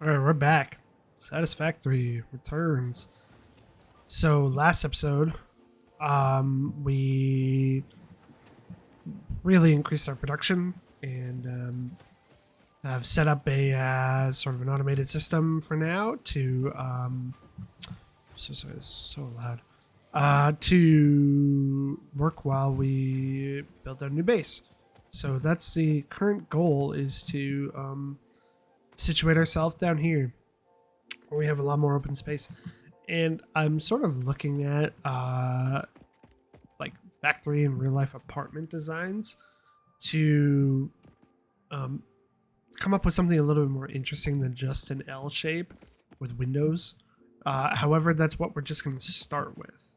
All right, we're back. Satisfactory returns. So last episode, we really increased our production and have set up a sort of an automated system for now to. So sorry, this is so loud. To work while we build our new base. So that's the current goal: is to situate ourselves down here where we have a lot more open space. And I'm sort of looking at like factory and real life apartment designs to come up with something a little bit more interesting than just an L shape with windows. However, that's what we're just going to start with,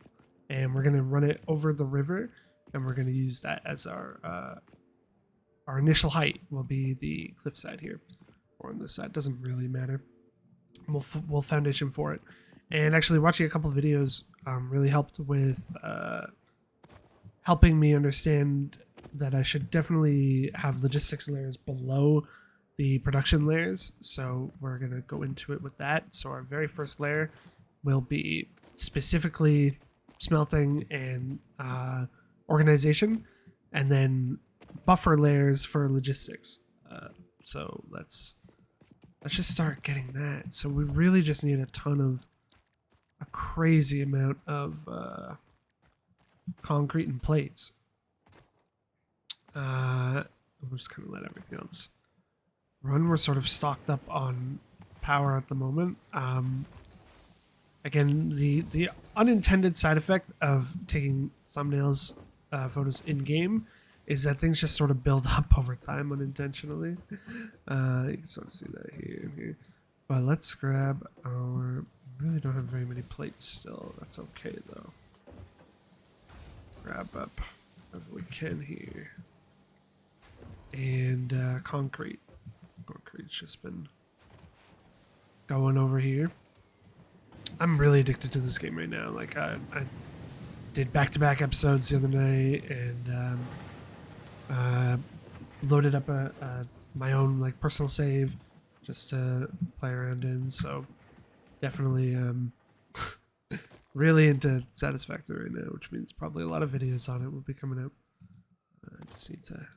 and we're going to run it over the river, and we're going to use that as our initial height. Will be the cliffside here, or on this side. Doesn't really matter. We'll foundation for it. And actually, watching a couple of videos really helped with helping me understand that I should definitely have logistics layers below the production layers. So we're going to go into it with that. So our very first layer will be specifically smelting and organization, and then buffer layers for logistics. So let's just start getting that. So we really just need a crazy amount of concrete and plates. We'll just kind of let everything else run. We're sort of stocked up on power at the moment. Again, the unintended side effect of taking thumbnails photos in game is that things just sort of build up over time unintentionally. You can sort of see that here and here. But let's grab our... We really don't have very many plates still. That's okay though. Grab up whatever we can here. And concrete. Concrete's just been going over here. I'm really addicted to this game right now. Like I did back-to-back episodes the other night, and loaded up my own like personal save just to play around in. So definitely really into Satisfactory right now, which means probably a lot of videos on it will be coming out. I just need to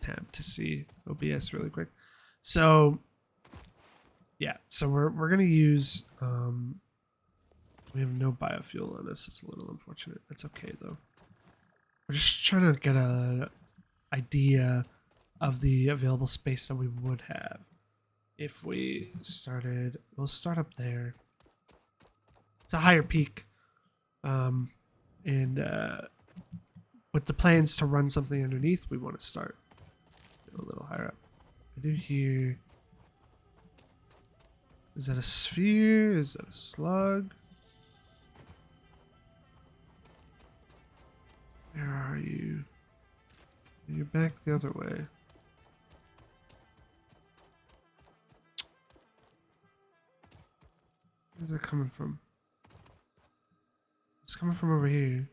tab to see OBS really quick. So yeah, so we're gonna use we have no biofuel on us. It's a little unfortunate. That's okay though. We're just trying to get a idea of the available space that we would have if we started. We'll start up there. It's a higher peak, and with the plans to run something underneath, we want to start a little higher up. I do hear. Is that a sphere? Is that a slug? Where are you? You're back the other way. Where's it coming from? It's coming from over here.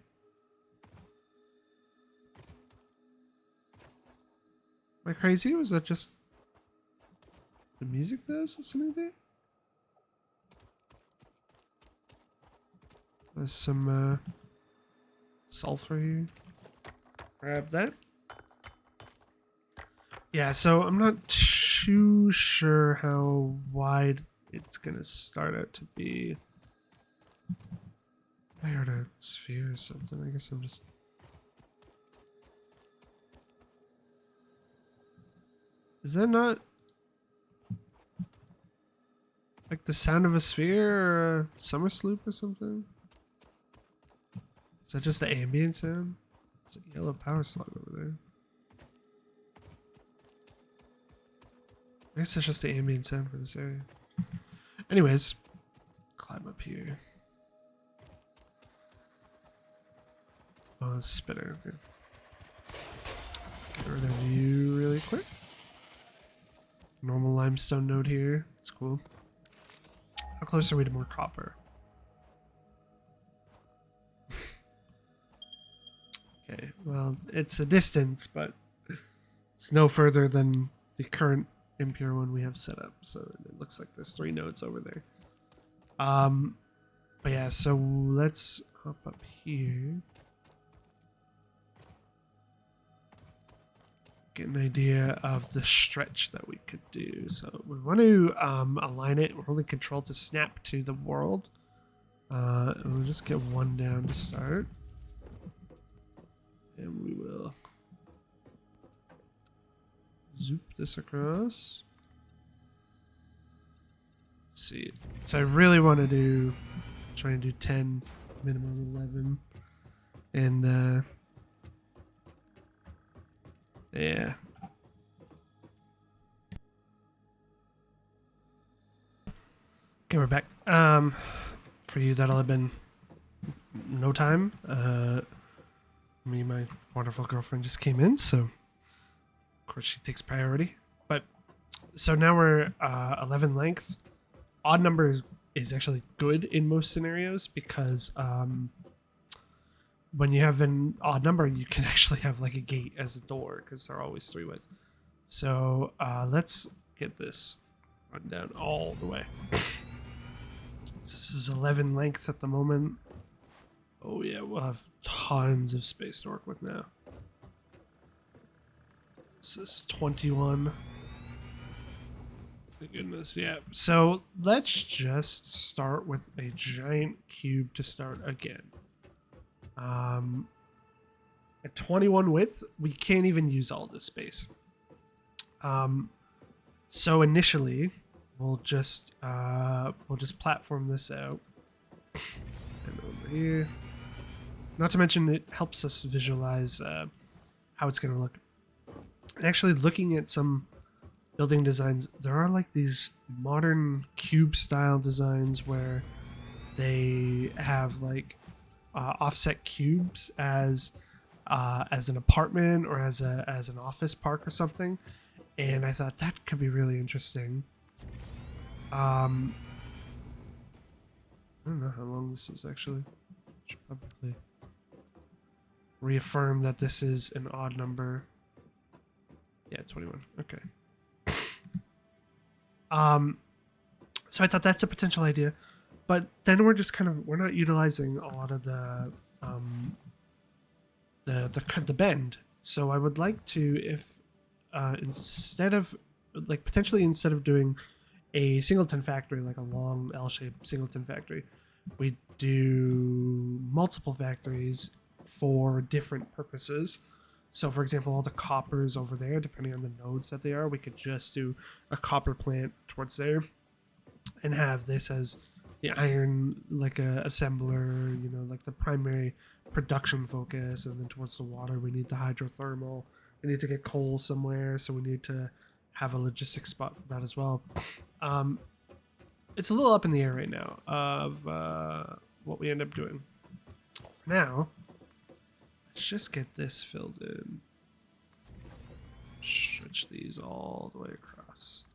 Am I crazy? Was that just the music that I was listening to? There's some sulfur here. Grab that. Yeah, so I'm not too sure how wide it's gonna start out to be. I heard a sphere or something. I guess I'm just... Is that not like the sound of a sphere or a summer sloop or something? Is that just the ambient sound? There's a yellow power slug over there. I guess that's just the ambient sound for this area. Anyways, climb up here. Oh, spinner. Okay. Get rid of you really quick. Normal limestone node here. It's cool. How close are we to more copper? Okay, well, it's a distance, but it's no further than the current impure one we have set up. So it looks like there's 3 nodes over there. But yeah, so let's hop up here. Get an idea of the stretch that we could do. So we want to align it. We're holding control to snap to the world. We'll just get 1 down to start. And we will zoop this across. Let's see. So I really want to try and do 10, minimum 11. And yeah. Okay, we're back. For you, that'll have been no time. Me and my wonderful girlfriend just came in, so of course she takes priority. But so now we're 11 length. Odd number is actually good in most scenarios because when you have an odd number, you can actually have like a gate as a door because they're always 3 width. So let's get this run down all the way. This is 11 length at the moment. Oh yeah, we'll have tons of space to work with now. This is 21. My goodness, yeah. So let's just start with a giant cube to start again. At 21 width, we can't even use all this space. So initially, we'll just platform this out and over here. Not to mention, it helps us visualize how it's going to look. And actually, looking at some building designs, there are like these modern cube-style designs where they have like offset cubes as an apartment or as an office park or something. And I thought that could be really interesting. I don't know how long this is actually. Should probably reaffirm that this is an odd number. Yeah, 21. Okay. So I thought that's a potential idea, but then we're just we're not utilizing a lot of the bend. So I would like to, if instead of doing a singleton factory, like a long L-shaped singleton factory, we do multiple factories for different purposes. So for example, all the coppers over there, depending on the nodes that they are, we could just do a copper plant towards there and have this as the iron, like a assembler, like the primary production focus. And then towards the water, we need the hydrothermal. We need to get coal somewhere, so we need to have a logistics spot for that as well. It's a little up in the air right now of what we end up doing. For now, let's just get this filled in. Stretch these all the way across.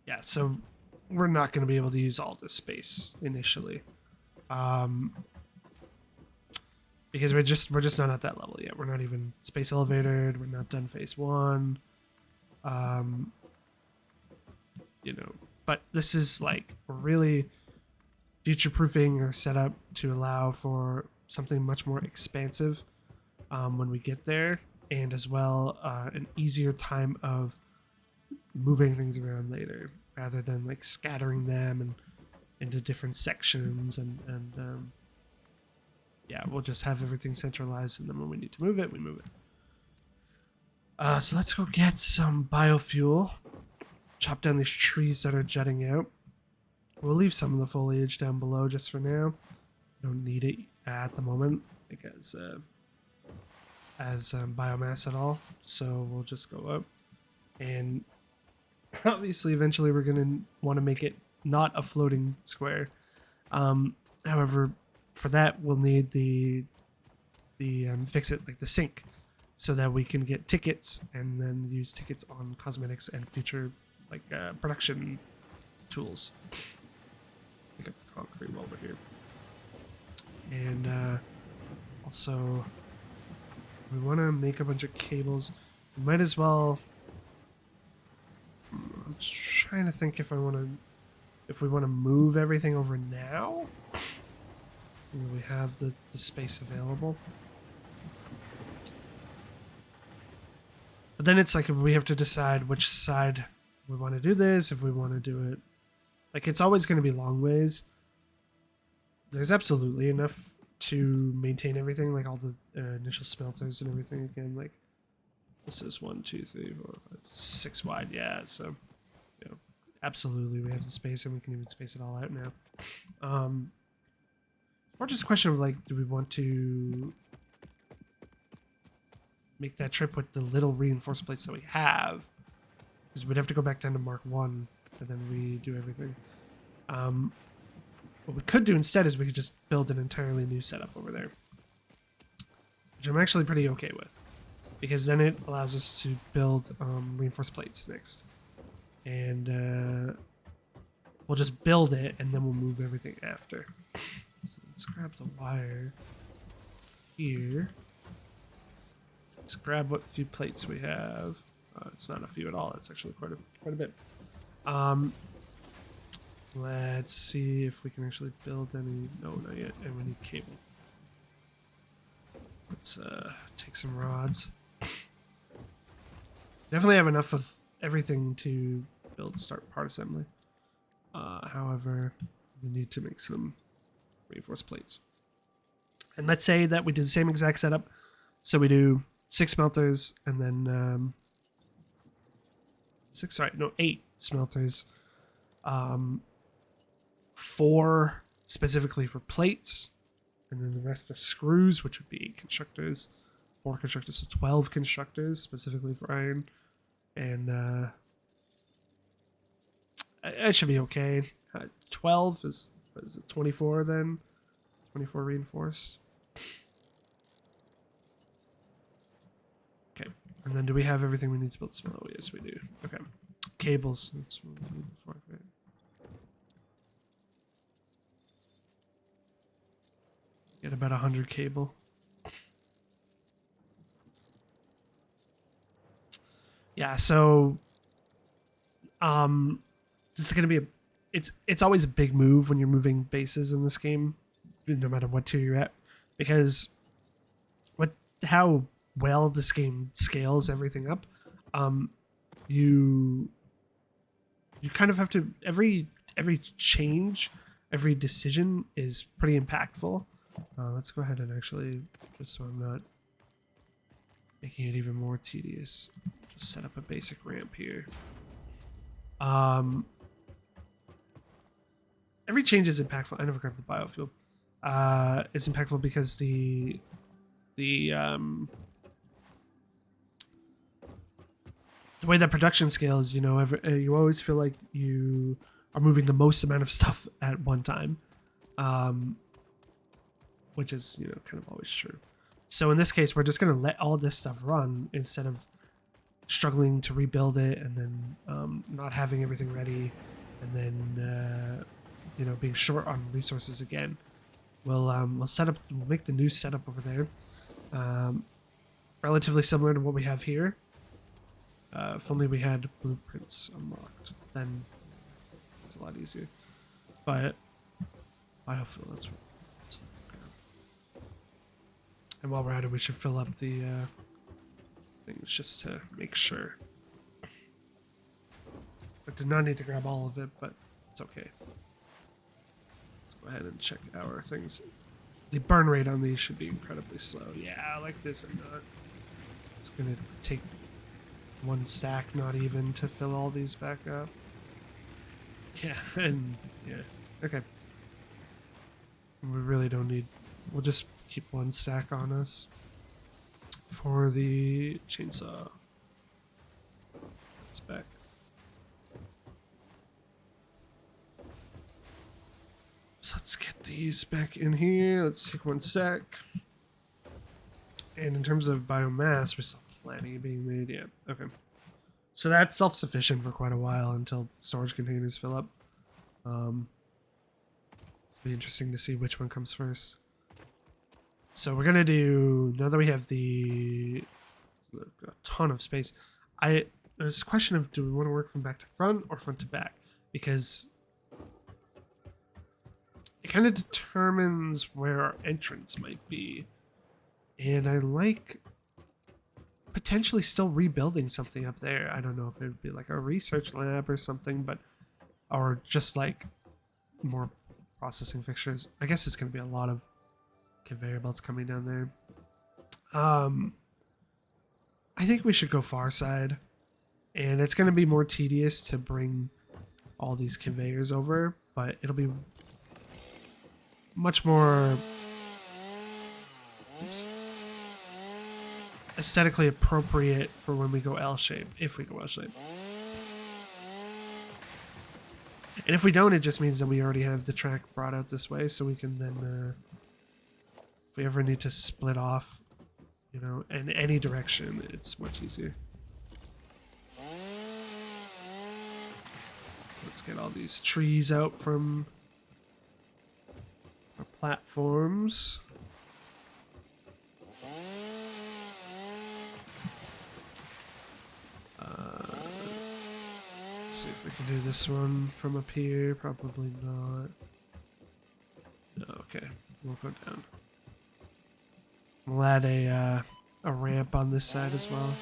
Yeah, so we're not going to be able to use all this space initially. Because we're just not at that level yet. We're not even space elevated. We're not done phase 1. But this is like really future-proofing our setup to allow for something much more expansive when we get there, and as well an easier time of moving things around later, rather than like scattering them and into different sections and yeah, we'll just have everything centralized, and then when we need to move it, we move it. So let's go get some biofuel. Chop down these trees that are jutting out. We'll leave some of the foliage down below just for now. Don't need it at the moment, like as biomass at all. So we'll just go up. And obviously, eventually, we're going to want to make it not a floating square. However, for that, we'll need the fix it like the sink, so that we can get tickets and then use tickets on cosmetics and future like production tools. Pick up the concrete while we're here, and also We want to make a bunch of cables. We might as well. I'm just trying to think if we want to move everything over now. We have the space available. But then it's like we have to decide which side we want to do this, if we want to do it. Like, it's always going to be long ways. There's absolutely enough to maintain everything, like all the initial smelters and everything. Again, like, this is 1, 2, 3, 4, 5, 6 wide. Yeah, so, you know, absolutely we have the space, and we can even space it all out now. Or just a question of, like, do we want to make that trip with the little reinforced plates that we have? Because we'd have to go back down to Mark 1 and then redo everything. What we could do instead is we could just build an entirely new setup over there, which I'm actually pretty okay with, because then it allows us to build reinforced plates next. And we'll just build it, and then we'll move everything after. So let's grab the wire here. Let's grab what few plates we have. It's not a few at all. It's actually quite a bit. Let's see if we can actually build any. No, not yet. And we need cable. Let's take some rods. Definitely have enough of everything to start part assembly. However, we need to make some reinforced plates. And let's say that we do the same exact setup. So we do 6 smelters and then 8 smelters. 4 specifically for plates, and then the rest are screws, which would be 8 constructors, 4 constructors, so 12 constructors specifically for iron. And it should be okay. 12 is, what is it, 24 then? 24 reinforced. Okay, and then do we have everything we need to build small? Oh, yes, we do. Okay, cables. That's what we need before, right? Get about 100 cable. Yeah, so this is gonna be it's always a big move when you're moving bases in this game, no matter what tier you're at, because how well this game scales everything up. You kind of have to every change, every decision is pretty impactful. Let's go ahead and actually, just so I'm not making it even more tedious, just set up a basic ramp here. Every change is impactful. I never grabbed the biofuel. It's impactful because the way that production scales, you know, you always feel like you are moving the most amount of stuff at one time. Which is, you know, kind of always true. So in this case, we're just going to let all this stuff run instead of struggling to rebuild it and then not having everything ready and then, you know, being short on resources again. We'll make the new setup over there. Relatively similar to what we have here. If only we had blueprints unlocked, then it's a lot easier. But biofuel, that's what. And while we're at it, we should fill up the things just to make sure. I did not need to grab all of it, but it's okay. Let's go ahead and check our things. The burn rate on these should be incredibly slow. Yeah, like this and not. It's gonna take 1 stack, not even, to fill all these back up. Yeah, and yeah, okay. We really don't need. We'll just keep 1 stack on us for the chainsaw. It's back. So let's get these back in here. Let's take 1 stack. And in terms of biomass, we still have plenty being made. Yeah, okay. So that's self-sufficient for quite a while until storage containers fill up. It'll be interesting to see which one comes first. So we're gonna do, now that we have a ton of space, there's a question of, do we want to work from back to front or front to back? Because it kind of determines where our entrance might be. And I like potentially still rebuilding something up there. I don't know if it would be like a research lab or something, but, or just like more processing fixtures. I guess it's going to be a lot of conveyor belts coming down there. I think we should go far side, and it's going to be more tedious to bring all these conveyors over, but it'll be much more aesthetically appropriate for when we go L shape, if we go L shape. And if we don't, it just means that we already have the track brought out this way, so we can then, if we ever need to split off, you know, in any direction, it's much easier. Let's get all these trees out from our platforms. Let's see if we can do this one from up here. Probably not. No, okay, we'll go down. We'll add a ramp on this side as well.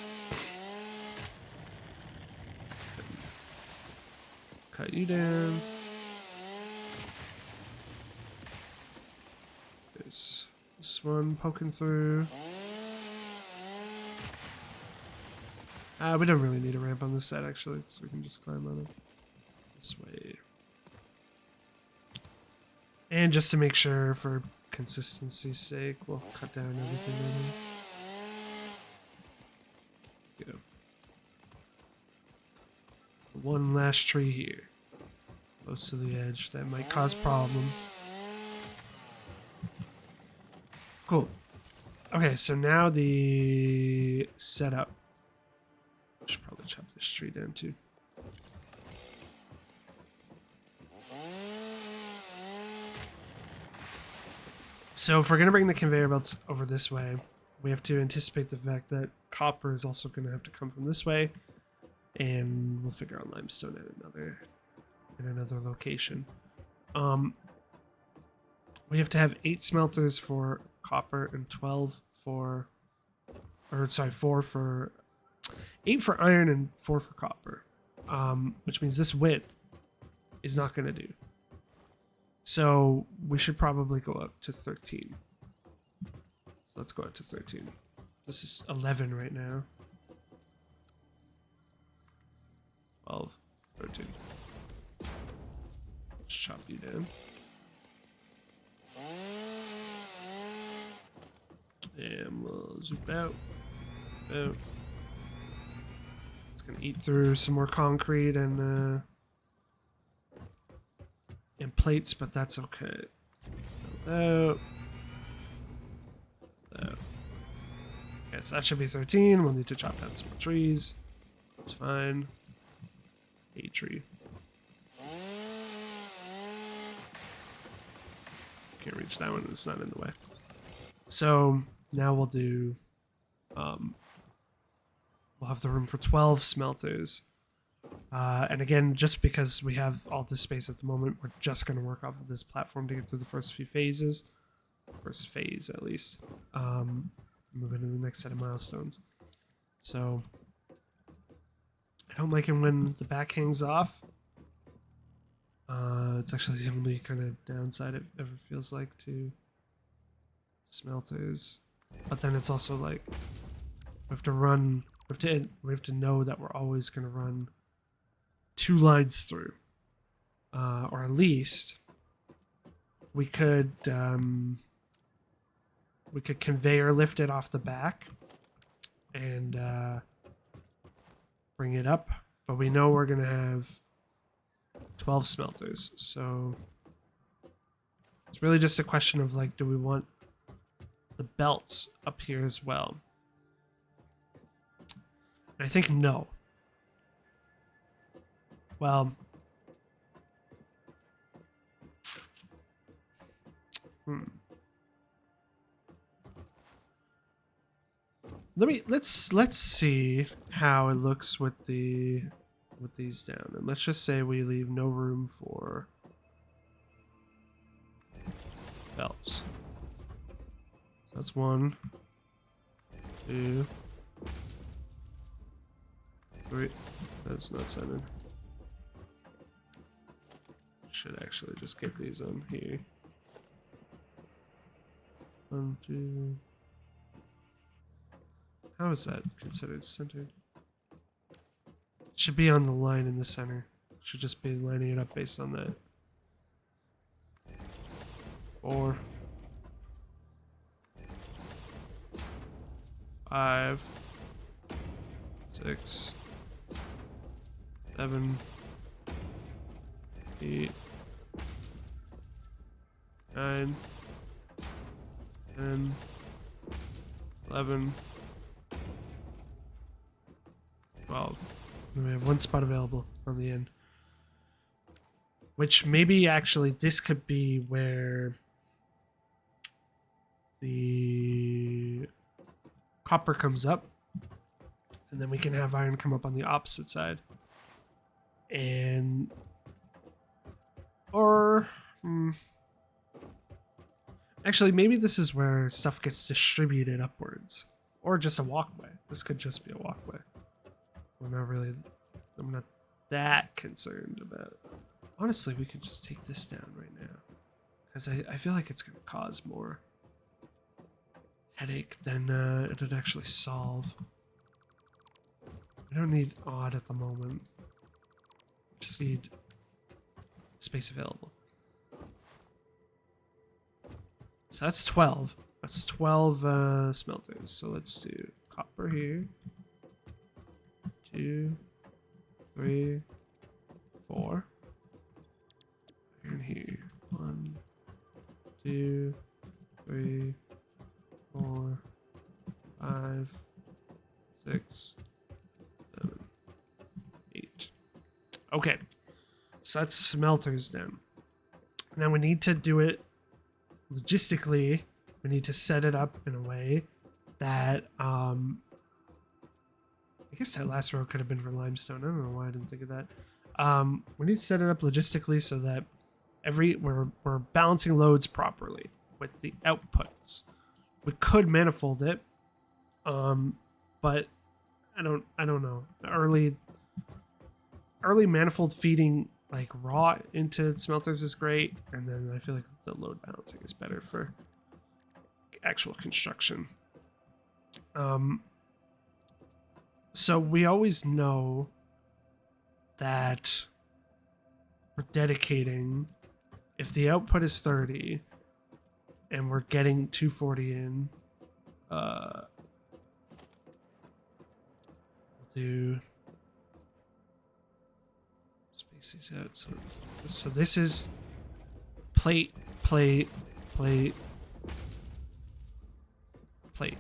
Cut you down. There's this one poking through. We don't really need a ramp on this side actually, so we can just climb on it this way. And just to make sure, for consistency's sake, we'll cut down everything in here. Go. One last tree here, close to the edge, that might cause problems. Cool. Okay, so now the setup. Should probably chop this tree down too. So if we're going to bring the conveyor belts over this way, we have to anticipate the fact that copper is also going to have to come from this way, and we'll figure out limestone at another location. We have to have 8 smelters for copper and 12 for, or sorry, 4 for, 8 for iron and 4 for copper, which means this width is not going to do. So we should probably go up to 13. So let's go up to 13. This is 11 right now. 12, 13. Let's chop you down. And we'll zoom out. Out. It's gonna eat through some more concrete and plates, but that's okay. Out. Out. Okay, so that should be 13. We'll need to chop down some more trees. That's fine. A tree. Can't reach that one, it's not in the way. So now we'll do, we'll have the room for 12 smelters. And again, just because we have all this space at the moment, we're just going to work off of this platform to get through the first few phases. First phase, at least. Move into the next set of milestones. So, I don't like it when the back hangs off. It's actually the only kind of downside it ever feels like to smelters. But then it's also like, we have to run, we have to know that we're always going to run 2 lines through, or at least we could conveyor lift it off the back and bring it up, but we know we're gonna have 12 smelters, so it's really just a question of like, do we want the belts up here as well? And I think no. Well, Let's see how it looks with these down, and let's just say we leave no room for valves. That's 1, 2, 3. That's not centered. Should actually just get these on here. 1, 2. How is that considered centered? It should be on the line in the center. Should just be lining it up based on that. 4, 5, 6, 7, 8, 9, 10, 11, 12. And we have 1 spot available on the end. Which maybe actually this could be where the copper comes up, and then we can have iron come up on the opposite side. And actually maybe this is where stuff gets distributed upwards, or just a walkway. This could just be a walkway. I'm not that concerned about it. Honestly, we could just take this down right now, because I feel like it's going to cause more headache than it would actually solve. We don't need odd at the moment. We just need space available. So that's 12. That's 12 smelters. So let's do copper here. 2, 3, 4. Iron here. 1, 2, 3, 4, 5, 6, 7, 8. Okay. So that's smelters then. Now we need to do it logistically. We need to set it up in a way that I guess that last row could have been for limestone. I don't know why I didn't think of that. We need to set it up logistically so that we're balancing loads properly with the outputs. We could manifold it, but I don't know. Early manifold feeding like raw into smelters is great, and then I feel like the load balancing is better for actual construction. So we always know that we're dedicating, if the output is 30 and we're getting 240 in, we'll do space these out. So this is plate, plate, plate, plate.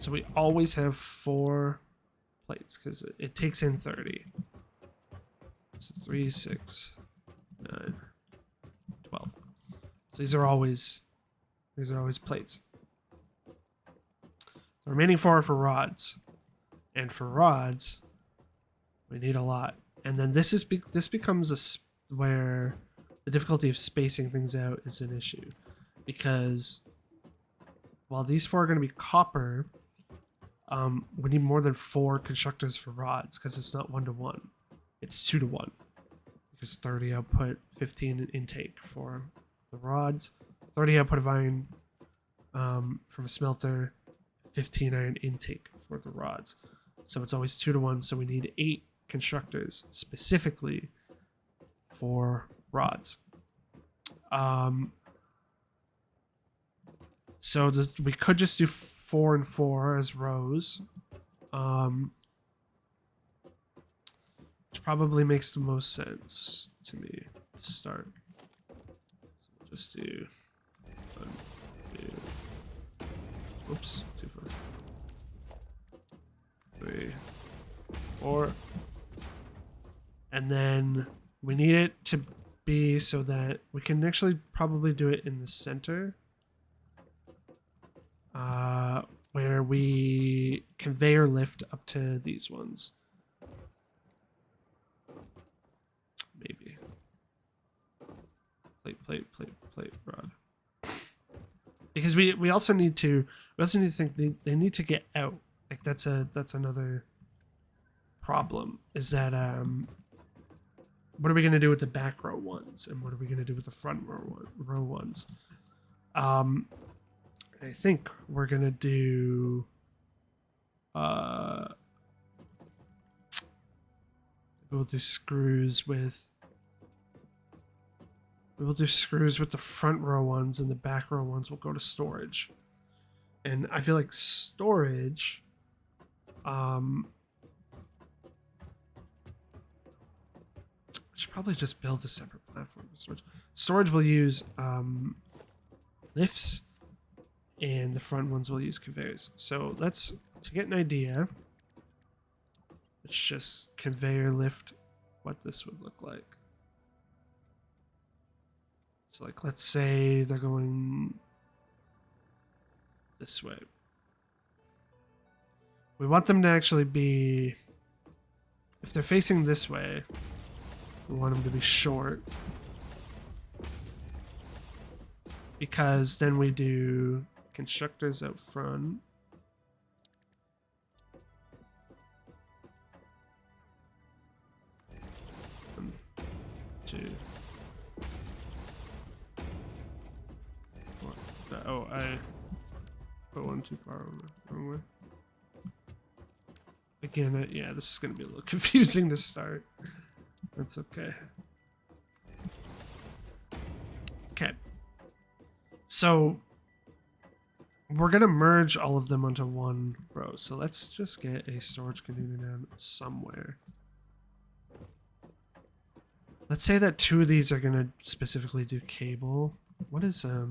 So we always have 4 plates because it takes in 30. So 3, 6, 9, 12. So these are always plates. The remaining 4 are for rods, and for rods, we need a lot. And then this becomes where the difficulty of spacing things out is an issue, because while these 4 are going to be copper, we need more than 4 constructors for rods because it's not 1-to-1. It's 2-to-1. Because 30 output, 15 intake for the rods, 30 output of iron from a smelter, 15 iron intake for the rods. So it's always 2-to-1. So we need 8 constructors specifically for rods. So we could just do 4 and 4 as rows, which probably makes the most sense to me to start. So we'll just do 1, 2, oops, 2, 4, 3, 4, and then we need it to be so that we can actually probably do it in the center. where we conveyor lift up to these ones. Maybe. Plate, rod. Because we also need to think they need to get out. Like that's another problem, is that what are we gonna do with the back row ones, and what are we gonna do with the front row ones? I think we're gonna do we'll do screws with the front row ones, and the back row ones will go to storage. And I feel like storage should probably just build a separate platform for storage. Storage will use lifts, and the front ones will use conveyors. So let's, to get an idea, let's just conveyor lift what this would look like. So like, let's say they're going this way. We want them to actually be, if they're facing this way, we want them to be short. Because then we do constructors out front. 1, 2. Oh, I put one too far over. Wrong way. Again, yeah, this is going to be a little confusing to start. That's okay. Okay. So we're going to merge all of them onto one row. So let's just get a storage container down somewhere. Let's say that 2 of these are going to specifically do cable. What is, how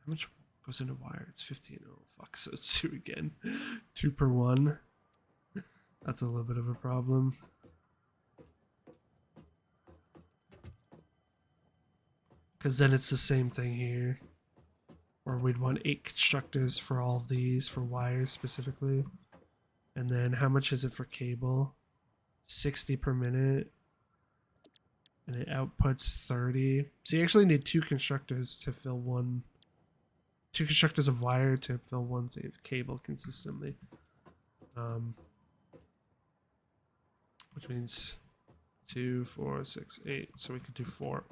much goes into wire? It's 15. Oh, fuck. So it's 2 again. 2 per 1. That's a little bit of a problem. Because then it's the same thing here. Or we'd want 8 constructors for all of these, for wires specifically. And then how much is it for cable? 60 per minute. And it outputs 30. So you actually need 2 constructors to fill one. 2 constructors of wire to fill 1 thing of cable consistently. Which means 2, 4, 6, 8. So we could do 4.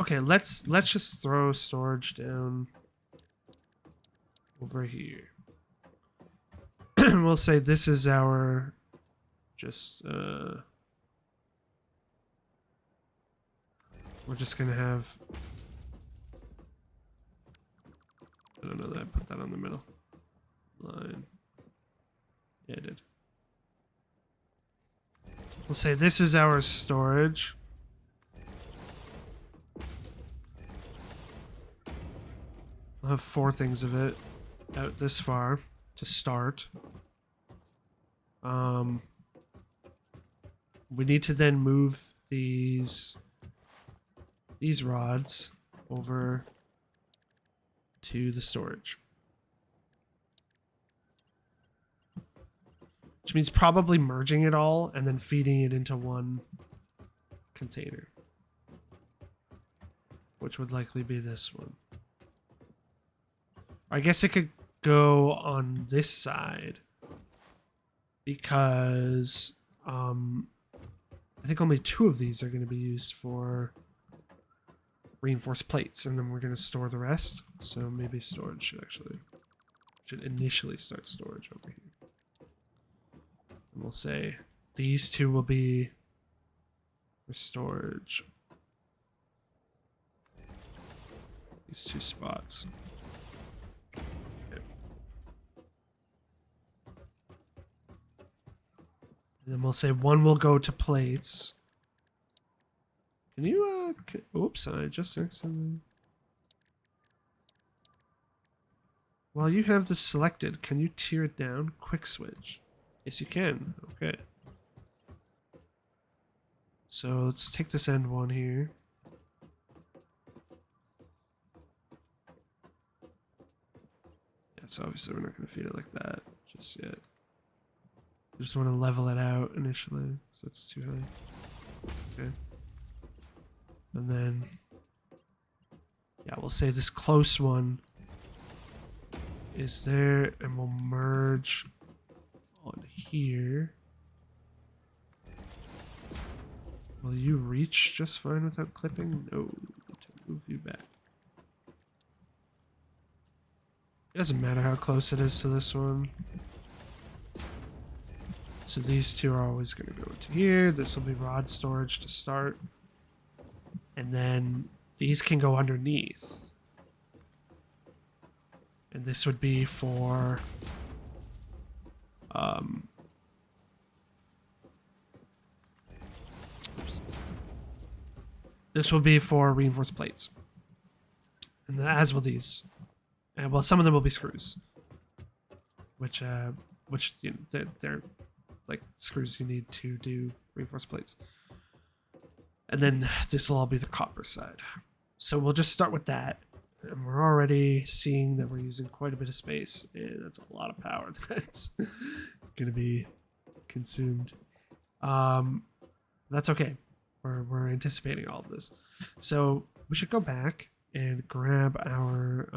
Okay, let's just throw storage down over here. We'll say this is our just we're just gonna have, I don't know that I put that on the middle line. Yeah, I did. We'll say this is our storage. I'll have 4 things of it out this far to start. We need to then move these rods over to the storage. Which means probably merging it all and then feeding it into one container. Which would likely be this one. I guess it could go on this side. Because I think only 2 of these are going to be used for reinforced plates. And then we're going to store the rest. So maybe storage should initially start storage over here. And we'll say these 2 will be for storage. These 2 spots. Okay. And then we'll say 1 will go to plates. Can you, oops, I just accidentally. While you have this selected, can you tear it down? Quick switch. Yes, you can. Okay. So let's take this end one here. Yeah, so obviously we're not going to feed it like that just yet. I just want to level it out initially, so that's too high. Okay. And then, yeah, we'll say this close one is there, and we'll merge on here. Will you reach just fine without clipping? No, need to move you back. It doesn't matter how close it is to this one. So these two are always going to go into here. This will be rod storage to start. And then these can go underneath. And this would be for... oops. This will be for reinforced plates. And as will these. And well, some of them will be screws. Which you know, they're like screws you need to do reinforced plates. And then this will all be the copper side. So we'll just start with that. And we're already seeing that we're using quite a bit of space. And that's a lot of power that's going to be consumed. That's okay. We're anticipating all of this. So we should go back and grab our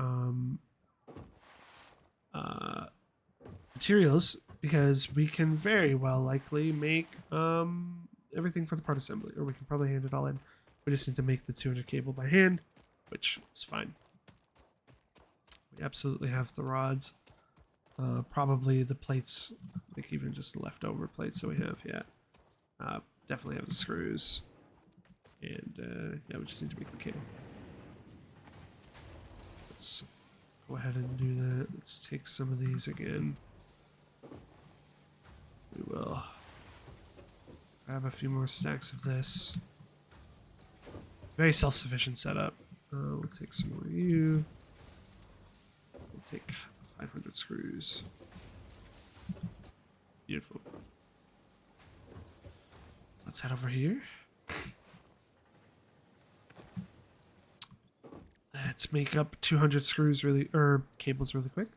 materials, because we can very well likely make everything for the part assembly, or we can probably hand it all in. We just need to make the 200 cable by hand, which is fine. We absolutely have the rods, probably the plates, like even just the leftover plates that we have. Yeah, definitely have the screws, and yeah, we just need to make the cable. Let's go ahead and do that. Let's take some of these again. We will grab a few more stacks of this. Very self-sufficient setup. We'll take some more of you. We'll take 500 screws. Beautiful. Let's head over here. Let's make up 200 screws cables really quick.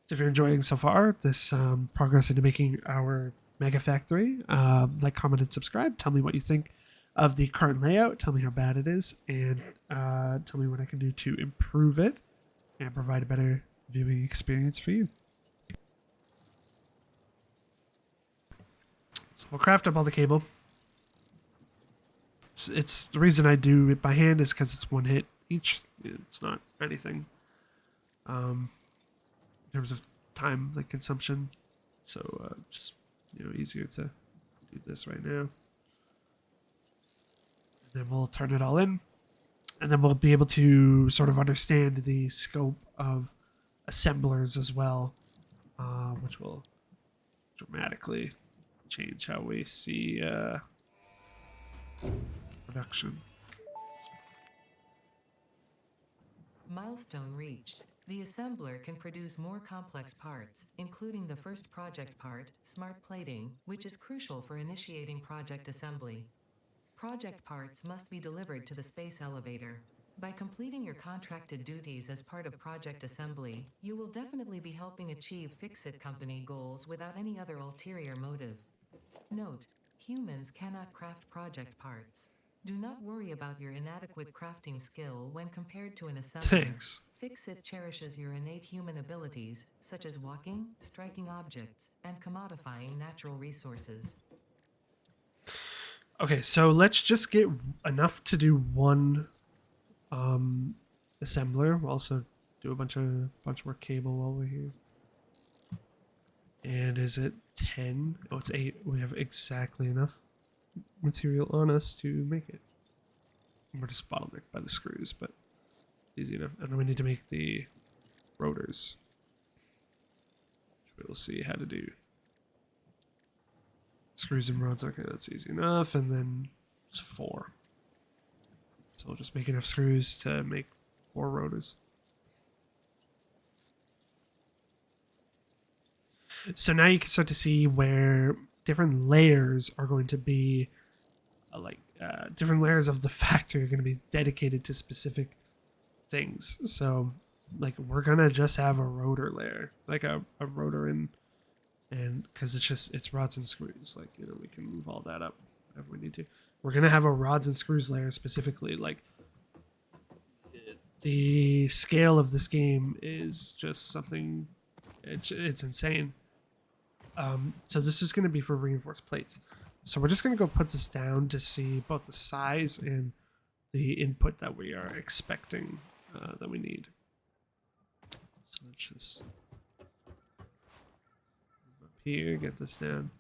So if you're enjoying so far this progress into making our mega factory, like, comment, and subscribe. Tell me what you think of the current layout. Tell me how bad it is, and tell me what I can do to improve it and provide a better viewing experience for you. So we'll craft up all the cable. It's the reason I do it by hand is because it's one hit each. It's not anything in terms of time, like consumption. So just, you know, easier to do this right now. And then we'll turn it all in, and then we'll be able to sort of understand the scope of assemblers as well, which will dramatically change how we see production. Milestone reached. The assembler can produce more complex parts, including the first project part, smart plating, which is crucial for initiating project assembly. Project parts must be delivered to the space elevator. By completing your contracted duties as part of project assembly, you will definitely be helping achieve Fix-It Company goals without any other ulterior motive. Note: humans cannot craft project parts. Do not worry about your inadequate crafting skill when compared to an assembler. Thanks. Fix-It cherishes your innate human abilities, such as walking, striking objects, and commodifying natural resources. Okay, so let's just get enough to do one assembler. We'll also do a bunch more cable while we're here. And is it 10? Oh, it's 8. We have exactly enough material on us to make it. We're just bottlenecked by the screws, but easy enough. And then we need to make the rotors, which we'll see how to do. Screws and rods, okay, that's easy enough. And then it's 4. So we'll just make enough screws to make 4 rotors. So now you can start to see where different layers are going to be different layers of the factory are going to be dedicated to specific things. So like we're gonna just have a rotor layer, like a rotor in, and because it's rods and screws, like, you know, we can move all that up if we need to. We're gonna have a rods and screws layer specifically. Like the scale of this game is just something, it's insane. So this is going to be for reinforced plates. So we're just going to go put this down to see both the size and the input that we are expecting that we need. So let's just move up here, get this down.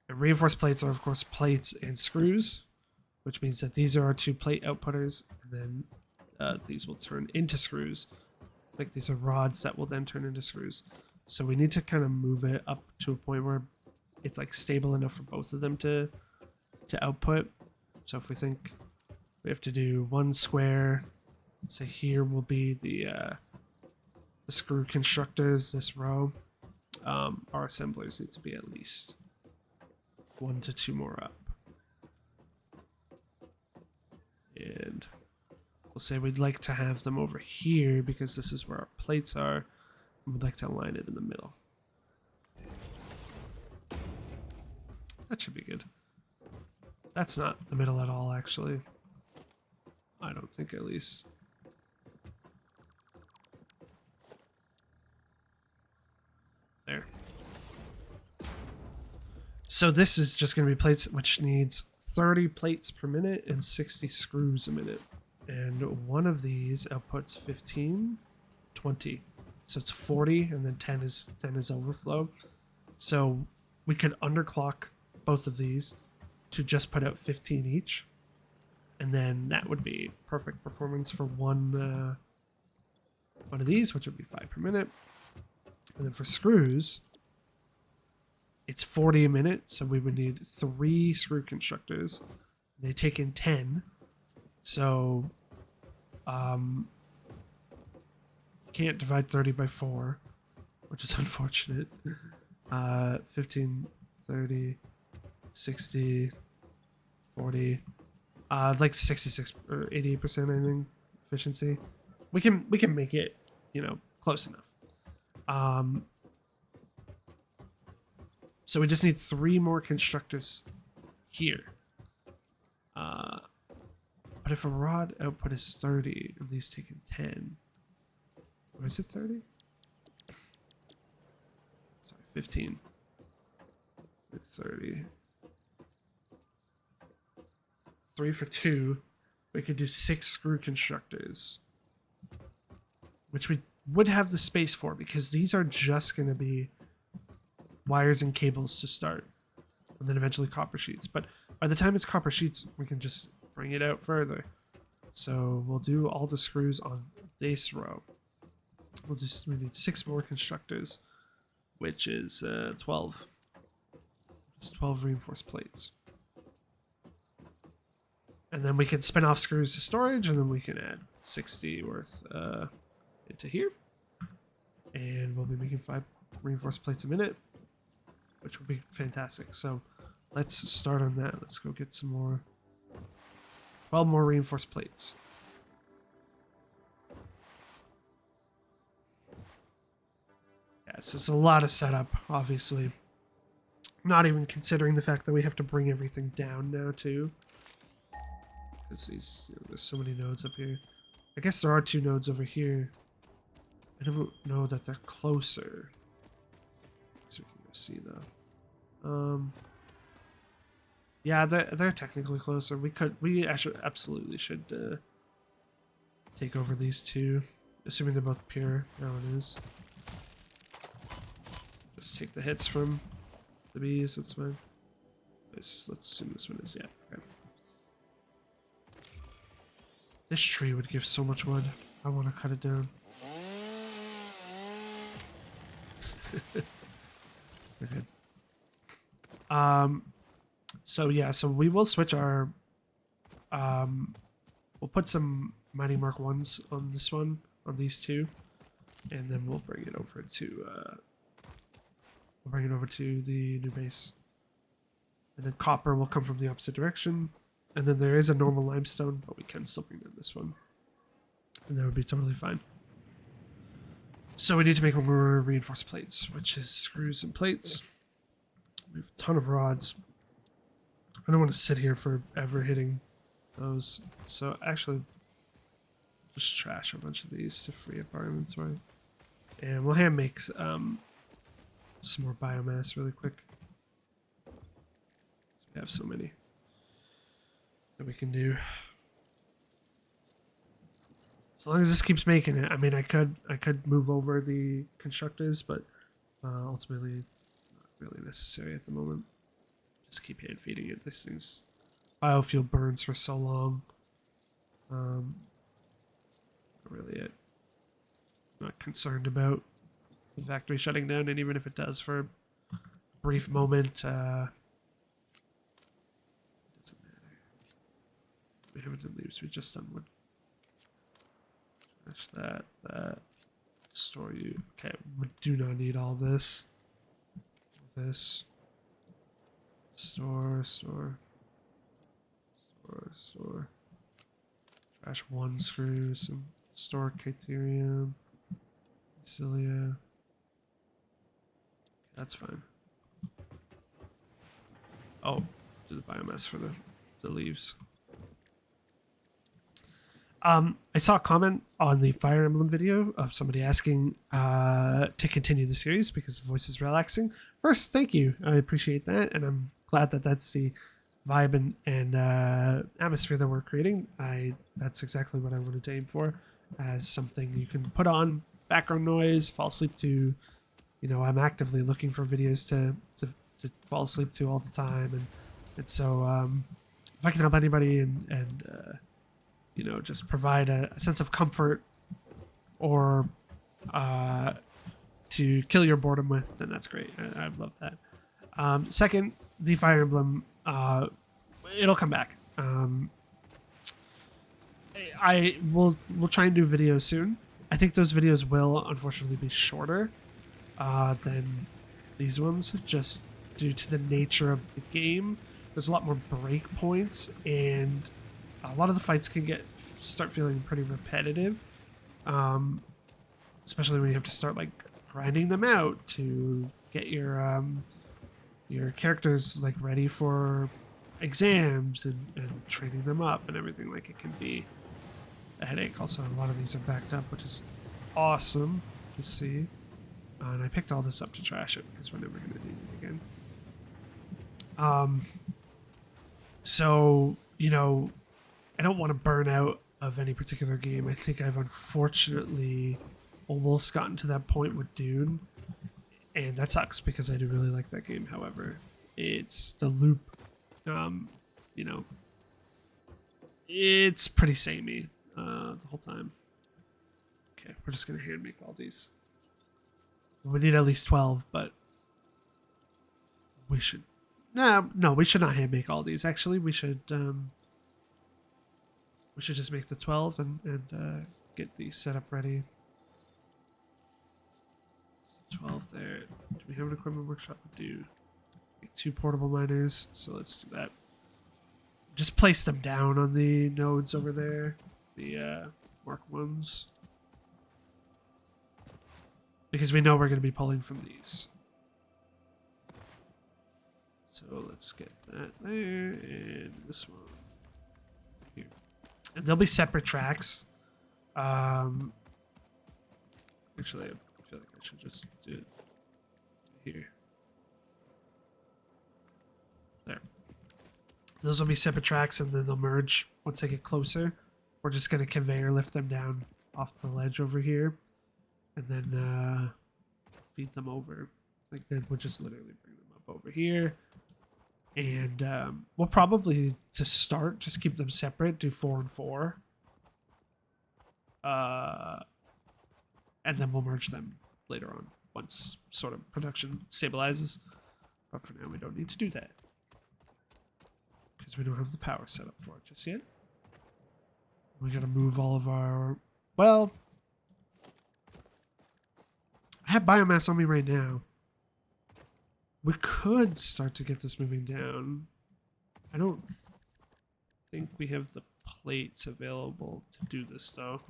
And reinforced plates are, of course, plates and screws, which means that these are our two plate outputters, and then these will turn into screws. Like these are rods that will then turn into screws. So we need to kind of move it up to a point where it's like stable enough for both of them to output. So if we think we have to do one square, let's say here will be the screw constructors, this row. Our assemblers need to be at least 1 to 2 more up. And we'll say we'd like to have them over here because this is where our plates are. And we'd like to align it in the middle. That should be good. That's not the middle at all, actually. I don't think, at least. There. So this is just going to be plates, which needs 30 plates per minute and 60 screws a minute. And one of these outputs 15, 20. So it's 40, and then 10 is overflow. So we could underclock both of these to just put out 15 each. And then that would be perfect performance for one of these, which would be 5 per minute. And then for screws, it's 40 a minute, so we would need 3 screw constructors. They take in 10. So can't divide 30 by 4, which is unfortunate. 15, 30, 60, 40, like 66 or 88%, I think, efficiency. We can make it, you know, close enough. So we just need 3 more constructors here. But if a rod output is 30, and these taking 10, or is it 30? Sorry, 15. 30. 3 for 2. We could do 6 screw constructors, which we would have the space for because these are just going to be wires and cables to start, and then eventually copper sheets. But by the time it's copper sheets, we can just bring it out further. So we'll do all the screws on this row. We need 6 more constructors, which is 12. It's 12 reinforced plates. And then we can spin off screws to storage, and then we can add 60 worth into here. And we'll be making 5 reinforced plates a minute, which will be fantastic. So let's start on that. Let's go get some more. 12 more reinforced plates. Yes, it's a lot of setup, obviously. Not even considering the fact that we have to bring everything down now, too. Because these, you know, there's so many nodes up here. I guess there are 2 nodes over here. I don't know that they're closer. So we can go see, though. Yeah, they're technically closer. We actually absolutely should take over these 2, assuming they're both pure. Now it is. Just take the hits from the bees. That's fine. Let's assume this one is, yeah. Okay. This tree would give so much wood. I want to cut it down. Okay. So yeah, so we will switch our we'll put some Mighty Mark 1s on this one, on these 2, and then we'll bring it over to the new base. And then copper will come from the opposite direction. And then there is a normal limestone, but we can still bring in this one. And that would be totally fine. So we need to make more reinforced plates, which is screws and plates. We have a ton of rods. I don't want to sit here forever hitting those. So actually, just trash a bunch of these to free up our inventory. And we'll hand make some more biomass really quick. We have so many that we can do. As long as this keeps making it. I mean, I could move over the constructors, but ultimately not really necessary at the moment. Just keep hand feeding it. This thing's biofuel burns for so long. Not really it. Not concerned about the factory shutting down, and even if it does for a brief moment, doesn't matter. We haven't done leaves, we've just done wood. Trash that. Store you. Okay, we do not need all this. This. Store. Trash one screw, some store caterium. Cilia. That's fine. Oh, do the biomass for the leaves. I saw a comment on the Fire Emblem video of somebody asking to continue the series because the voice is relaxing. First, thank you. I appreciate that, and I'm glad that that's the vibe and atmosphere that we're creating. That's exactly what I wanted to aim for, as something you can put on background noise, fall asleep to. You know, I'm actively looking for videos to fall asleep to all the time, and so if I can help anybody and you know, just provide a sense of comfort or to kill your boredom with, then that's great. I love that. Second, the Fire Emblem, it'll come back. We'll try and do videos soon. I think those videos will unfortunately be shorter than these ones, just due to the nature of the game. There's a lot more break points, and a lot of the fights can start feeling pretty repetitive, especially when you have to start like grinding them out to get your characters like ready for exams and training them up and everything. Like, it can be a headache. Also, a lot of these are backed up, which is awesome to see. And I picked all this up to trash it because we're never going to need it again. So, you know, I don't want to burn out of any particular game. I think I've unfortunately almost gotten to that point with Dune, and that sucks because I do really like that game. However, it's the loop, you know, it's pretty samey the whole time. Okay, we're just going to hand make all these. We need at least 12, but we should... No, we should not hand make all these. Actually, we should just make the 12 and get these set up ready. 12 there. Do we have an equipment workshop? We do. Make 2 portable miners, so let's do that. Just place them down on the nodes over there. The mark ones. Because we know we're going to be pulling from these. So let's get that there, and this one here. And there'll be separate tracks. Actually, I feel like I should just do it here. There. Those will be separate tracks, and then they'll merge once they get closer. We're just going to conveyor lift them down off the ledge over here, and then feed them over. Like, then we'll just literally bring them up over here. And we'll probably, to start, just keep them separate, do 4 and 4. And then we'll merge them later on, once sort of production stabilizes. But for now, we don't need to do that, because we don't have the power set up for it just yet. We gotta move all of our... Well, I have biomass on me right now. We could start to get this moving down. I don't think we have the plates available to do this though.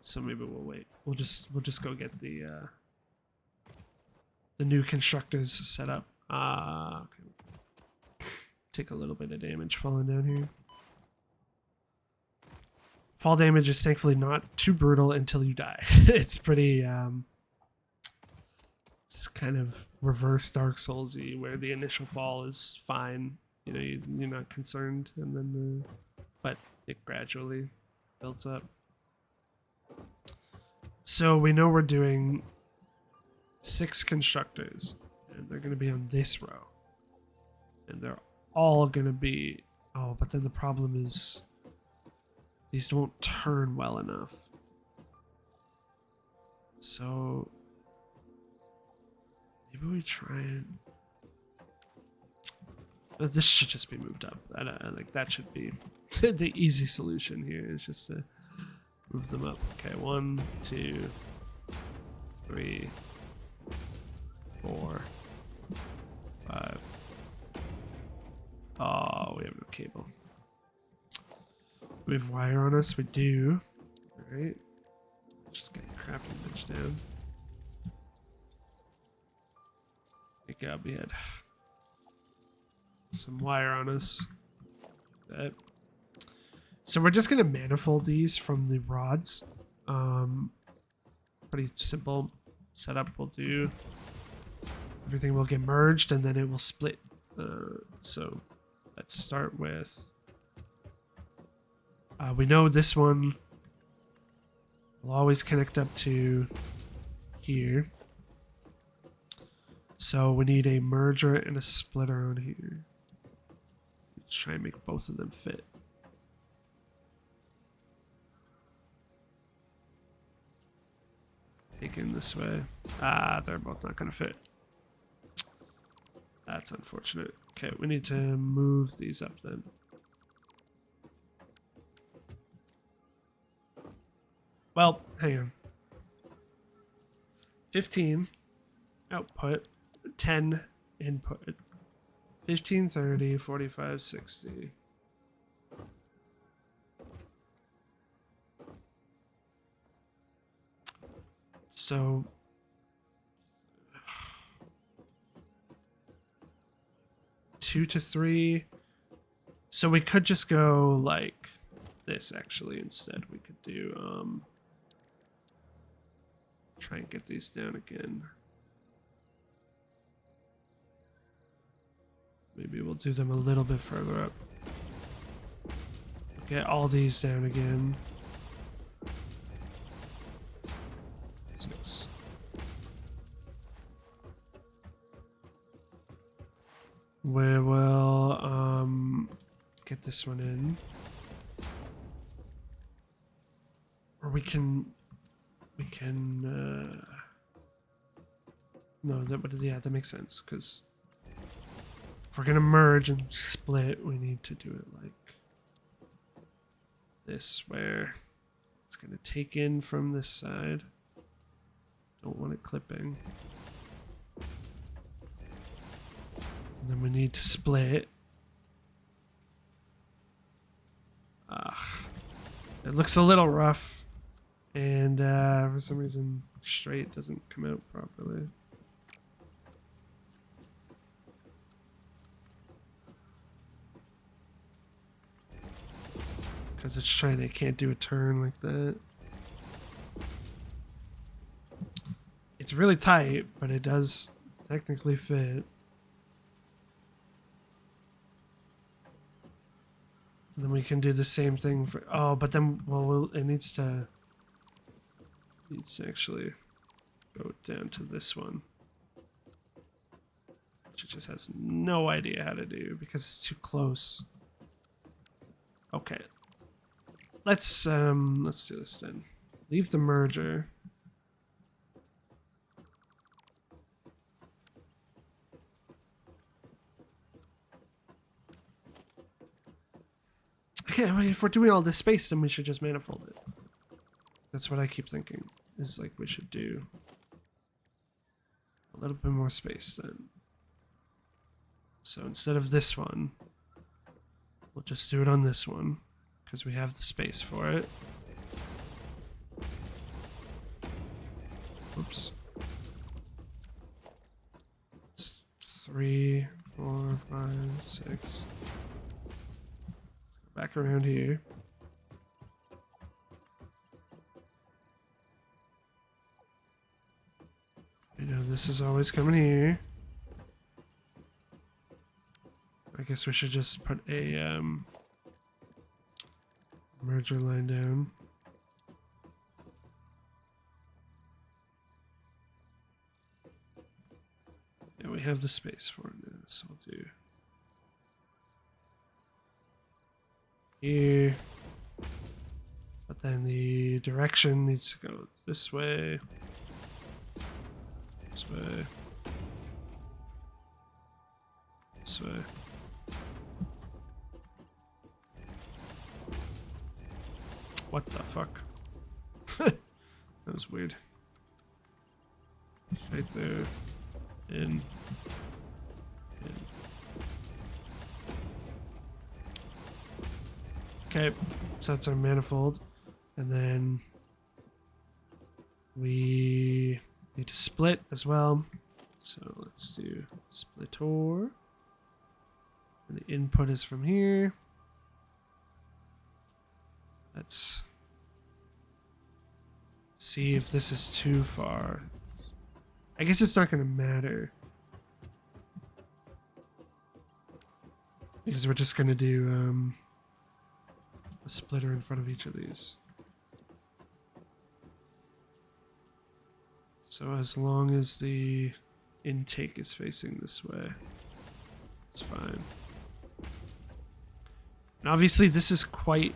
So maybe we'll wait. We'll just go get the new constructors set up. Okay. Take a little bit of damage falling down here. Fall damage is thankfully not too brutal until you die. It's pretty it's kind of reverse Dark Souls-y, where the initial fall is fine. You know, you're not concerned, and then but it gradually builds up. So we know we're doing 6 constructors, and they're going to be on this row, and they're all going to be. Oh, but then the problem is these won't turn well enough. So maybe we try and. This should just be moved up. Like that should be the easy solution here. Is just to move them up. Okay, 1, 2, 3, 4, 5. Oh, we have no cable. We have wire on us. We do. All right. Just get a crafting bench down. Thank God we had some wire on us. That. So we're just gonna manifold these from the rods. Pretty simple setup. We'll do. Everything will get merged and then it will split. So let's start with. We know this one will always connect up to here. So we need a merger and a splitter on here. Let's try and make both of them fit. Take in this way. They're both not going to fit. That's unfortunate. Okay, we need to move these up then. Well, hang on. 15 output, 10 input. 15, 30, 45, 60. So 2 to 3. So we could just go like this actually instead. We could do try and get these down again. Maybe we'll do them a little bit further up. Get all these down again. Six. We will get this one in. Or we can no, that makes sense, because if we're gonna merge and split, we need to do it like this, where it's gonna take in from this side. Don't want it clipping. And then we need to split. It looks a little rough, and for some reason straight doesn't come out properly. Because it's trying to, can't do a turn like that. It's really tight, but it does technically fit. And then we can do the same thing for, oh, but then, well, it needs to actually go down to this one, which it just has no idea how to do because it's too close. Okay. Let's do this then. Leave the merger. Okay, well, if we're doing all this space, then we should just manifold it. That's what I keep thinking. Is like we should do a little bit more space then. So instead of this one, we'll just do it on this one because we have the space for it. Oops. It's 3, 4, 5, 6. Let's go back around here. You know, this is always coming here. I guess we should just put a merger line down. Yeah, we have the space for it now, so we'll do here. But then the direction needs to go this way. This way. This way. What the fuck? That was weird. Right there. In. Okay, so that's our manifold. And then we need to split as well. So let's do splitter. And the input is from here. Let's see if this is too far. I guess it's not going to matter. Because we're just going to do a splitter in front of each of these. So as long as the intake is facing this way, it's fine. And obviously this is quite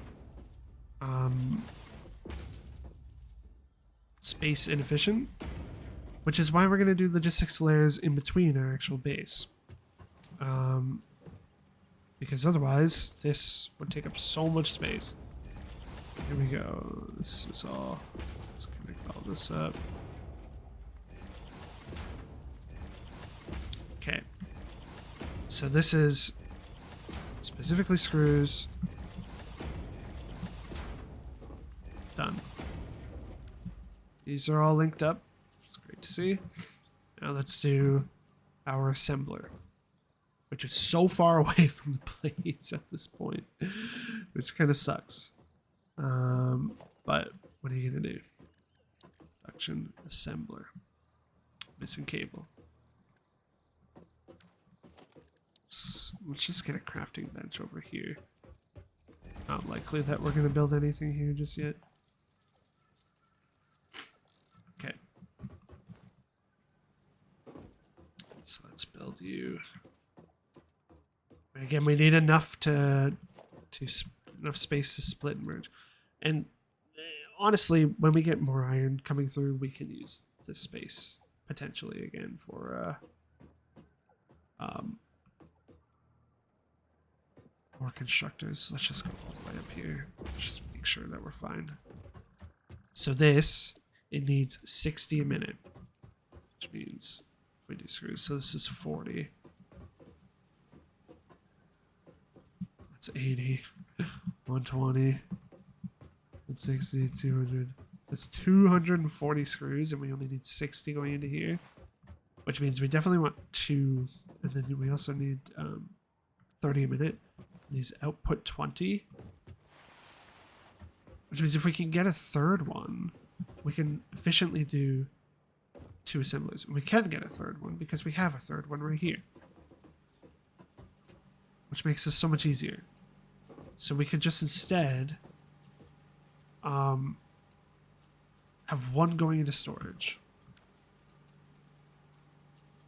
space inefficient, which is why we're going to do logistics layers in between our actual base. Because otherwise this would take up so much space. Here we go. This is all. Let's connect all this up. Okay. So this is specifically screws. Done. These are all linked up. It's great to see. Now let's do our assembler, which is so far away from the plates at this point, which kind of sucks. But what are you gonna do? Production assembler. Missing cable. Let's just get a crafting bench over here. Not likely that we're gonna build anything here just yet. Okay. So let's build you. Again, we need enough enough space to split and merge. And honestly, when we get more iron coming through, we can use this space potentially again for more constructors. Let's just go all the way up here. Just make sure that we're fine. So this, it needs 60 a minute, which means if we do screws, so this is 40. That's 80, 120, 160, 200. That's 240 screws, and we only need 60 going into here, which means we definitely want 2, and then we also need 30 a minute. These output 20, which means if we can get a third one, we can efficiently do 2 assemblies. We can get a third one because we have a third one right here, which makes this so much easier. So we could just instead have one going into storage.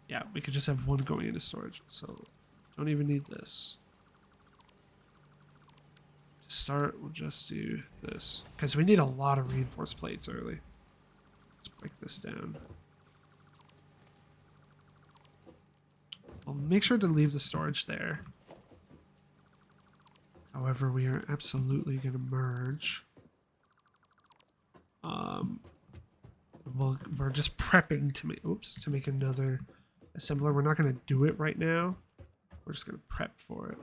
Yeah, we could just have one going into storage. So don't even need this. To start, we'll just do this because we need a lot of reinforced plates early. Let's break this down. We'll make sure to leave the storage there. However, we are absolutely going to merge. We're just prepping to make, to make another assembler. We're not going to do it right now, we're just gonna prep for it.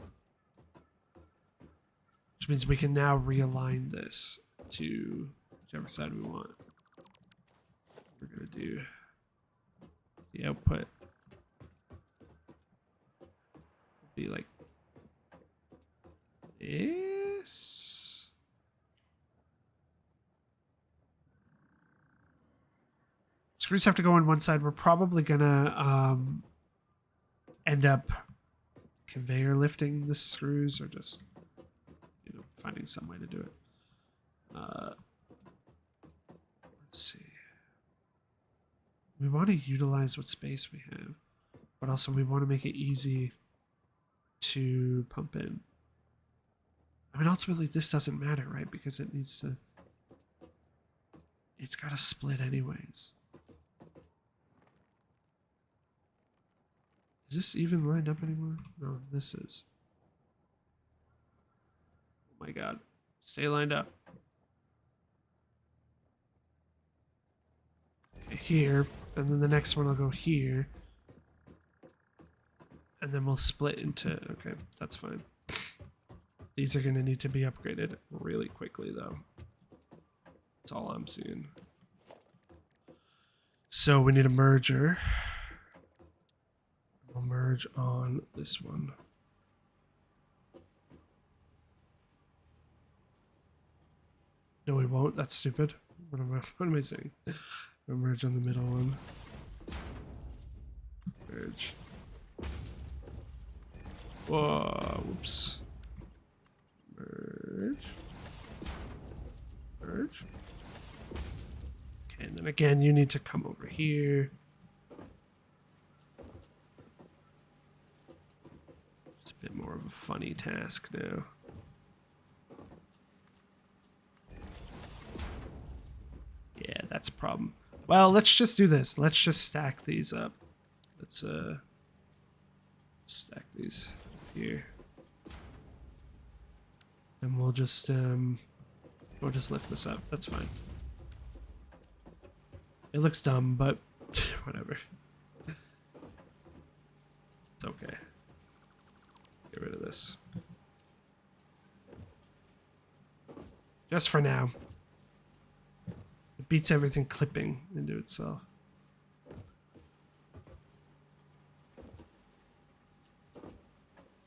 Which means we can now realign this to whichever side we want. We're gonna do the output will be like this. Screws have to go on one side. We're probably gonna end up conveyor lifting the screws, or just finding some way to do it. Let's see. We want to utilize what space we have, but also we want to make it easy to pump in. I mean, ultimately, this doesn't matter, right? Because it needs to... It's got to split anyways. Is this even lined up anymore? No, this is. Oh my god. Stay lined up. Okay, here. And then the next one will go here. And then we'll split into... Okay, that's fine. These are going to need to be upgraded really quickly, though. That's all I'm seeing. So we need a merger. We'll merge on this one. No, we won't. That's stupid. What am I saying? We'll merge on the middle one. Merge. Whoa, whoops. Merge. Merge. Okay, and then again, you need to come over here. It's a bit more of a funny task now. Yeah, that's a problem. Well, let's just do this. Let's just stack these up. Let's stack these here. And we'll just lift this up. That's fine. It looks dumb, but whatever. It's okay. Get rid of this. Just for now. It beats everything clipping into itself.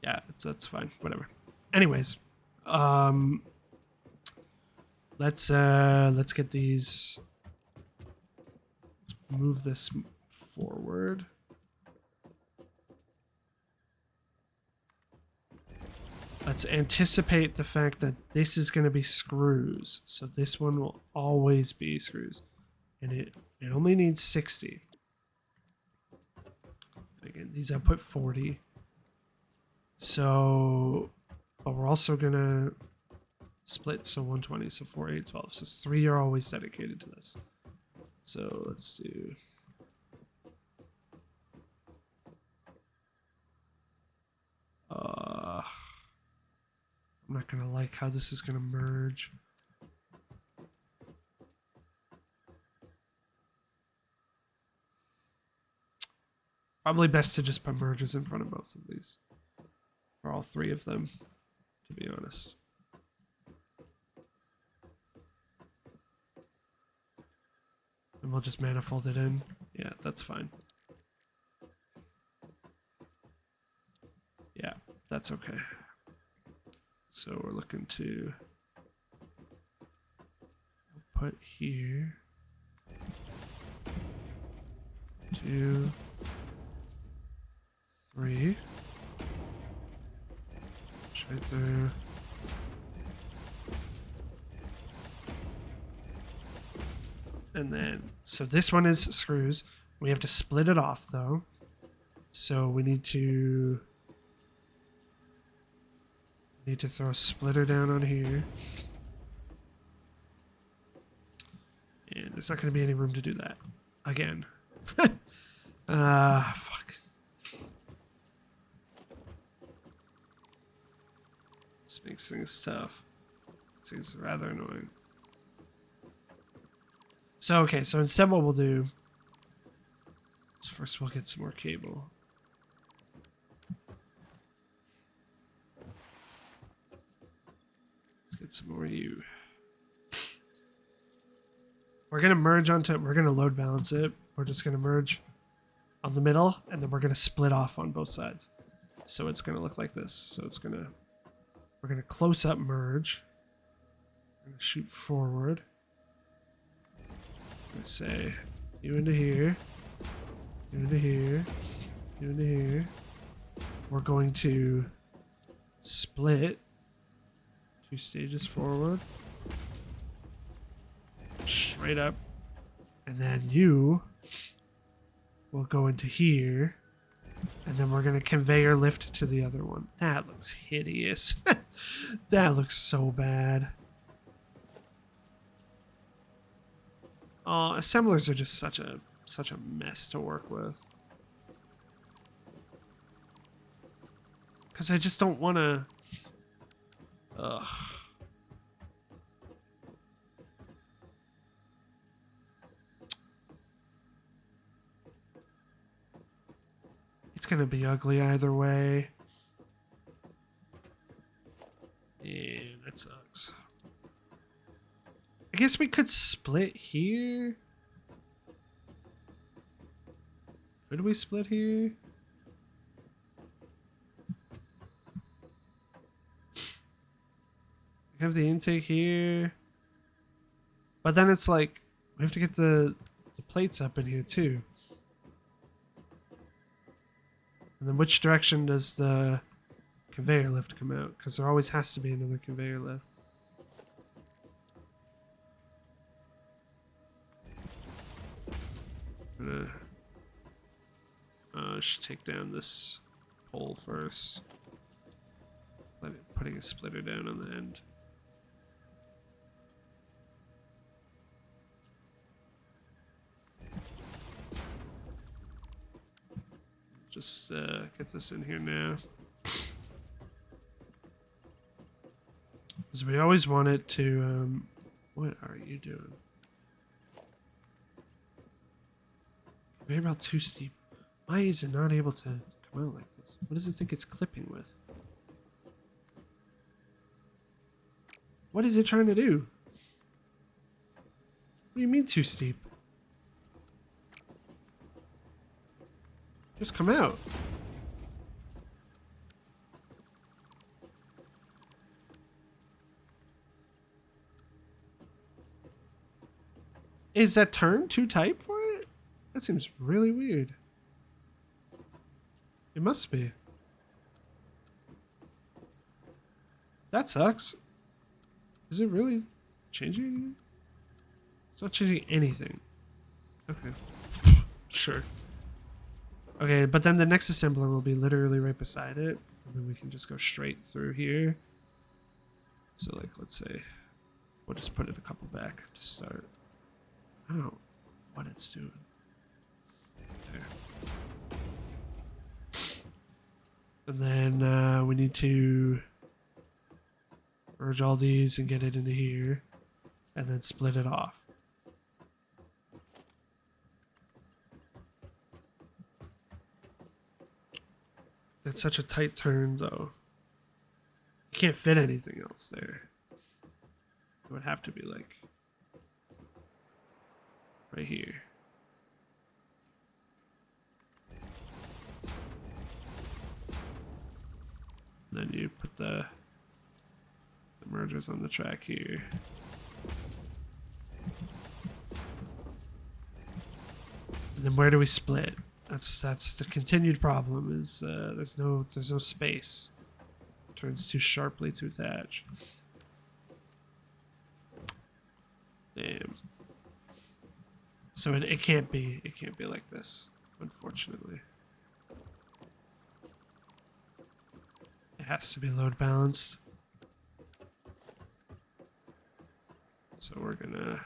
Yeah, that's fine. Whatever. Anyways, let's get these. Let's move this forward. Let's anticipate the fact that this is going to be screws. So this one will always be screws. And it only needs 60. And again, these I put 40. So, but we're also going to split. So 120, so 4, 8, 12. So 3 are always dedicated to this. So let's do... I'm not gonna like how this is gonna merge. Probably best to just put mergers in front of both of these. Or all 3 of them, to be honest. And we'll just manifold it in. Yeah, that's fine. Yeah, that's okay. So we're looking to put here 2, 3, right there. And then, so this one is screws. We have to split it off though. So we need to throw a splitter down on here. And there's not going to be any room to do that. Again. Fuck. This makes things tough. This is rather annoying. So, okay, so instead what we'll do is first we'll get some more cable. get some more you. We're gonna merge onto. We're gonna load balance it. We're just gonna merge on the middle, and then we're gonna split off on both sides. So it's gonna look like this. So it's gonna. We're gonna close up merge. We're gonna shoot forward. I'm gonna say you into here, you into here, you into here. We're going to split 2 stages forward, straight up, and then you will go into here, and then we're gonna conveyor lift to the other one. That looks hideous. That looks so bad. Oh, assemblers are just such a mess to work with. Because I just don't want to. Ugh. It's gonna be ugly either way. Yeah, that sucks. I guess we could split here. Could we split here? We have the intake here. But then it's like, we have to get the plates up in here too. And then which direction does the conveyor lift come out? Because there always has to be another conveyor lift. I'm gonna should take down this pole first. Putting a splitter down on the end. Just get this in here now. Because we always want it to... what are you doing? Maybe about too steep. Why is it not able to come out like this? What does it think it's clipping with? What is it trying to do? What do you mean too steep? Just come out. Is that turn too tight for it? That seems really weird. It must be. That sucks. Is it really changing anything? It's not changing anything. Okay. Sure. Okay, but then the next assembler will be literally right beside it. And then we can just go straight through here. So like, let's say, we'll just put it a couple back to start. I don't know what it's doing. There. And then we need to merge all these and get it into here. And then split it off. That's such a tight turn, though. You can't fit anything else there. It would have to be like right here. And then you put the mergers on the track here. And then where do we split? That's the continued problem. Is there's no space. It turns too sharply to attach. Damn. So it can't be like this, unfortunately. It has to be load balanced. So we're gonna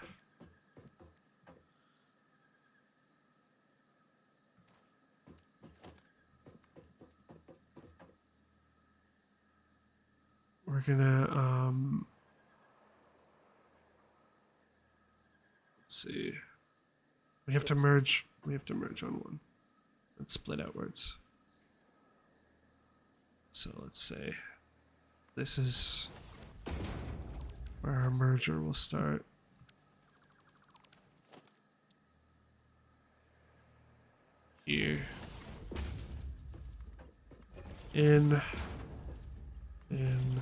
let's see. We have to merge on one and split outwards. So let's say this is where our merger will start. Here. In. And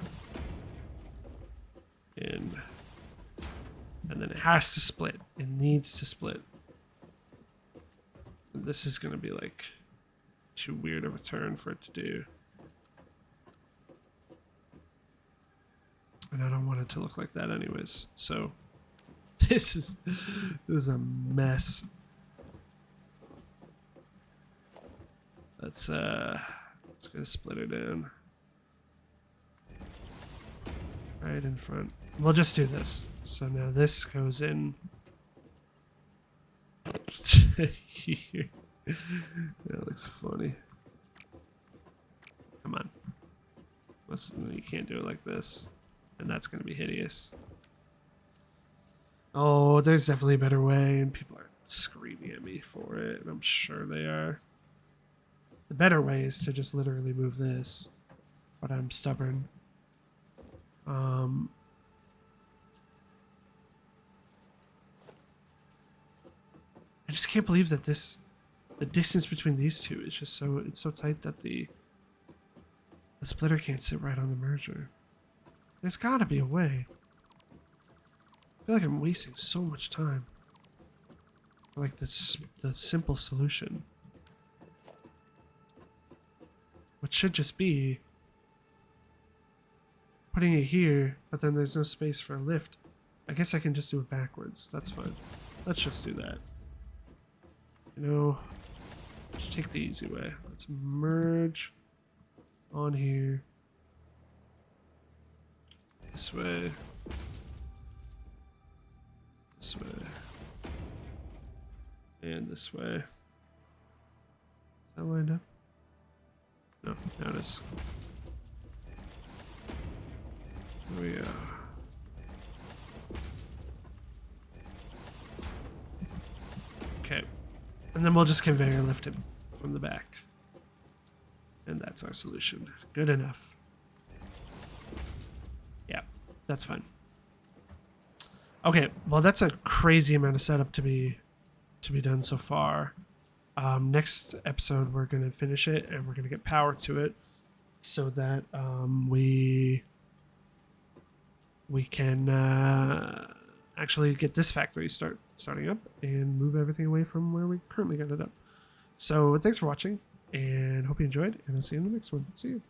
then it has to split. It needs to split. And this is going to be like too weird of a turn for it to do. And I don't want it to look like that anyways. So this is a mess. Let's go split her down. Right in front. We'll just do this. So now this goes in here. That looks funny. Come on. You can't do it like this. And that's going to be hideous. Oh, there's definitely a better way, and people are screaming at me for it, and I'm sure they are. The better way is to just literally move this, but I'm stubborn. I just can't believe that the distance between these two is just it's so tight that the splitter can't sit right on the merger. There's gotta be a way. I feel like I'm wasting so much time. Like the simple solution. Which should just be putting it here, but then there's no space for a lift. I guess I can just do it backwards. That's fine. Let's just do that. You know, let's take the easy way. Let's merge on here. This way. This way. And this way. Is that lined up? No, now it is. There we go. Okay. And then we'll just conveyor lift him from the back. And that's our solution. Good enough. Yeah, that's fine. Okay, well that's a crazy amount of setup to be done so far. Next episode we're gonna finish it and we're gonna get power to it so that we can actually get this factory starting up and move everything away from where we currently got it up. So thanks for watching and hope you enjoyed, and I'll see you in the next one. See you.